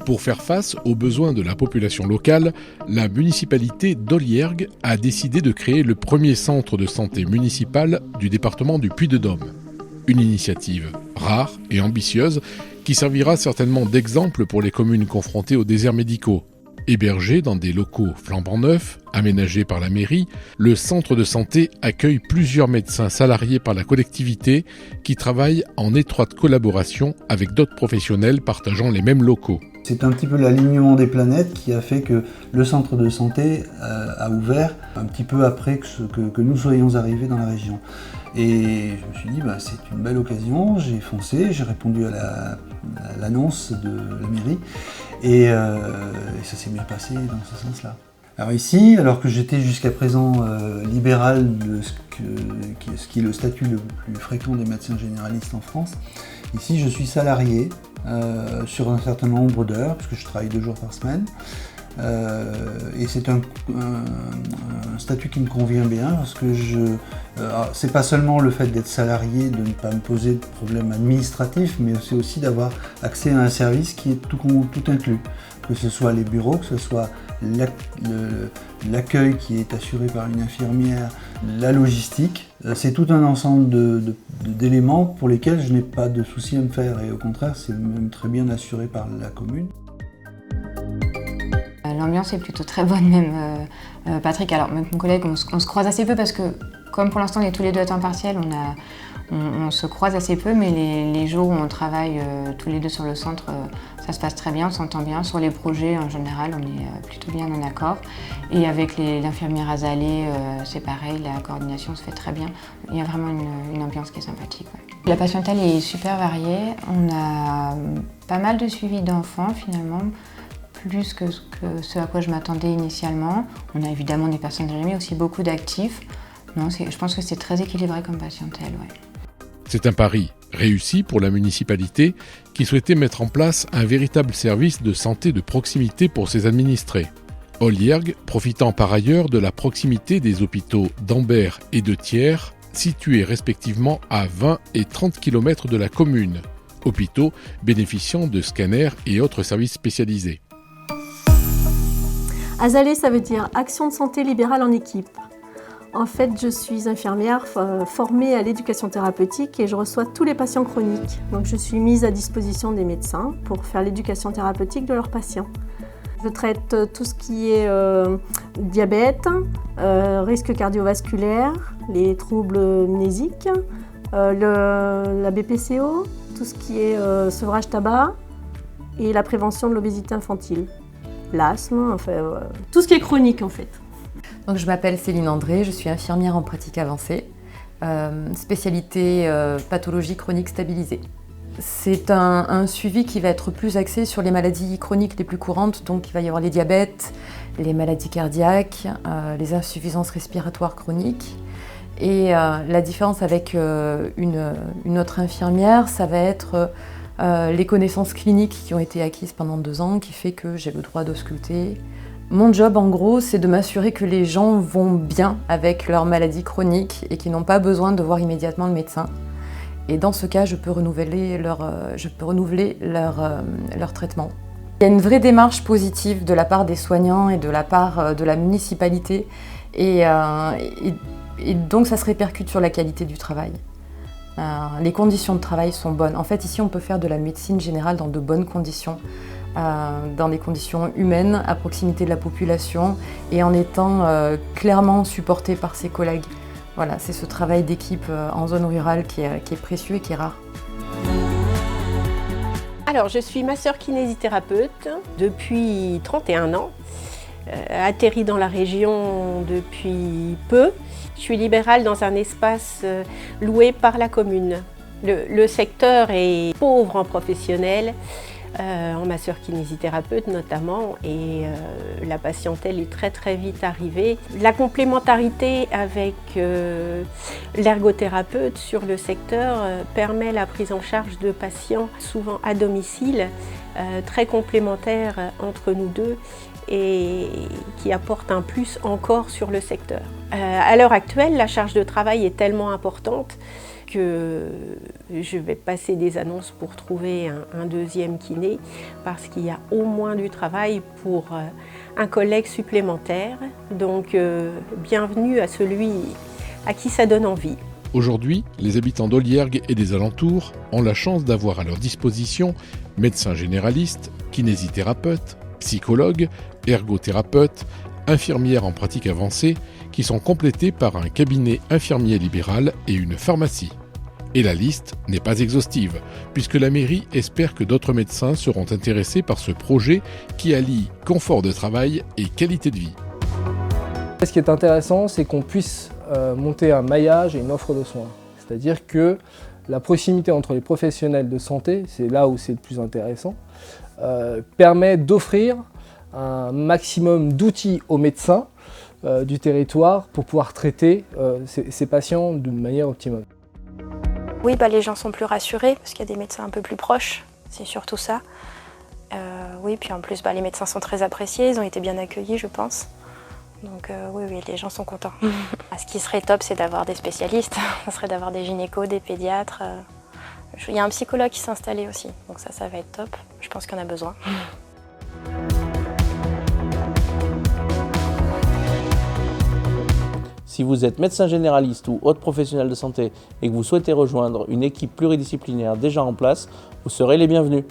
Pour faire face aux besoins de la population locale, la municipalité d'Olliergues a décidé de créer le premier centre de santé municipal du département du Puy-de-Dôme. Une initiative rare et ambitieuse qui servira certainement d'exemple pour les communes confrontées aux déserts médicaux. Hébergé dans des locaux flambant neufs, aménagés par la mairie, le centre de santé accueille plusieurs médecins salariés par la collectivité qui travaillent en étroite collaboration avec d'autres professionnels partageant les mêmes locaux. C'est un petit peu l'alignement des planètes qui a fait que le centre de santé a ouvert un petit peu après que nous soyons arrivés dans la région. Et je me suis dit, c'est une belle occasion, j'ai foncé, j'ai répondu à l'annonce de la mairie et ça s'est bien passé dans ce sens-là. Alors ici, alors que j'étais jusqu'à présent libéral de ce qui est le statut le plus fréquent des médecins généralistes en France, ici je suis salarié sur un certain nombre d'heures, puisque je travaille 2 jours par semaine. Et c'est un statut qui me convient bien parce que c'est pas seulement le fait d'être salarié, de ne pas me poser de problèmes administratifs, mais c'est aussi d'avoir accès à un service qui est tout inclus. Que ce soit les bureaux, que ce soit l'accueil qui est assuré par une infirmière, la logistique. C'est tout un ensemble d'éléments pour lesquels je n'ai pas de souci à me faire et au contraire c'est même très bien assuré par la commune. L'ambiance est plutôt très bonne même, Patrick. Alors même mon collègue, on se croise assez peu parce que comme pour l'instant on est tous les deux à temps partiel, on se croise assez peu, mais les jours où on travaille tous les deux sur le centre, ça se passe très bien, on s'entend bien. Sur les projets en général, on est plutôt bien en accord. Et avec l'infirmière Azalée, c'est pareil, la coordination se fait très bien. Il y a vraiment une ambiance qui est sympathique. Ouais. La patientèle est super variée, on a pas mal de suivi d'enfants finalement, plus que ce à quoi je m'attendais initialement. On a évidemment des personnes âgées, mais aussi beaucoup d'actifs. Non, je pense que c'est très équilibré comme patientèle. Ouais. C'est un pari réussi pour la municipalité qui souhaitait mettre en place un véritable service de santé de proximité pour ses administrés. Olliergues, profitant par ailleurs de la proximité des hôpitaux d'Ambert et de Thiers, situés respectivement à 20 et 30 km de la commune, hôpitaux bénéficiant de scanners et autres services spécialisés. Azalée, ça veut dire Action de santé libérale en équipe. En fait, je suis infirmière formée à l'éducation thérapeutique et je reçois tous les patients chroniques. Donc je suis mise à disposition des médecins pour faire l'éducation thérapeutique de leurs patients. Je traite tout ce qui est diabète, risque cardiovasculaire, les troubles mnésiques, la BPCO, tout ce qui est sevrage tabac et la prévention de l'obésité infantile. L'asthme, enfin, tout ce qui est chronique en fait. Donc, je m'appelle Céline André, je suis infirmière en pratique avancée, spécialité pathologie chronique stabilisée. C'est un suivi qui va être plus axé sur les maladies chroniques les plus courantes, donc il va y avoir les diabètes, les maladies cardiaques, les insuffisances respiratoires chroniques. Et la différence avec une autre infirmière, ça va être les connaissances cliniques qui ont été acquises pendant 2 ans, qui fait que j'ai le droit d'ausculter. Mon job, en gros, c'est de m'assurer que les gens vont bien avec leur maladie chronique et qu'ils n'ont pas besoin de voir immédiatement le médecin. Et dans ce cas, je peux renouveler leur traitement. Il y a une vraie démarche positive de la part des soignants et de la part de la municipalité. Et donc, ça se répercute sur la qualité du travail. Les conditions de travail sont bonnes. En fait, ici, on peut faire de la médecine générale dans de bonnes conditions. Dans des conditions humaines, à proximité de la population et en étant clairement supporté par ses collègues. Voilà, c'est ce travail d'équipe en zone rurale qui est précieux et qui est rare. Alors, je suis masseur kinésithérapeute depuis 31 ans, atterrie dans la région depuis peu. Je suis libérale dans un espace loué par la commune. Le secteur est pauvre en professionnels, en masseur kinésithérapeute notamment, et la patientèle est très vite arrivée. La complémentarité avec l'ergothérapeute sur le secteur permet la prise en charge de patients souvent à domicile, très complémentaires entre nous deux et qui apporte un plus encore sur le secteur. À l'heure actuelle, la charge de travail est tellement importante que je vais passer des annonces pour trouver un deuxième kiné parce qu'il y a au moins du travail pour un collègue supplémentaire. Donc bienvenue à celui à qui ça donne envie. Aujourd'hui, les habitants d'Olliergues et des alentours ont la chance d'avoir à leur disposition médecins généralistes, kinésithérapeutes, psychologues, ergothérapeutes, infirmières en pratique avancée qui sont complétés par un cabinet infirmier libéral et une pharmacie. Et la liste n'est pas exhaustive, puisque la mairie espère que d'autres médecins seront intéressés par ce projet qui allie confort de travail et qualité de vie. Ce qui est intéressant, c'est qu'on puisse monter un maillage et une offre de soins. C'est-à-dire que la proximité entre les professionnels de santé, c'est là où c'est le plus intéressant, permet d'offrir un maximum d'outils aux médecins du territoire pour pouvoir traiter ces patients de manière optimale. Oui, les gens sont plus rassurés parce qu'il y a des médecins un peu plus proches, c'est surtout ça. Oui, puis en plus les médecins sont très appréciés, ils ont été bien accueillis je pense. Donc oui, les gens sont contents. Ce qui serait top, c'est d'avoir des spécialistes, ça serait d'avoir des gynécos, des pédiatres. Il y a un psychologue qui s'est installé aussi, donc ça va être top, je pense qu'on a besoin. Si vous êtes médecin généraliste ou autre professionnel de santé et que vous souhaitez rejoindre une équipe pluridisciplinaire déjà en place, vous serez les bienvenus.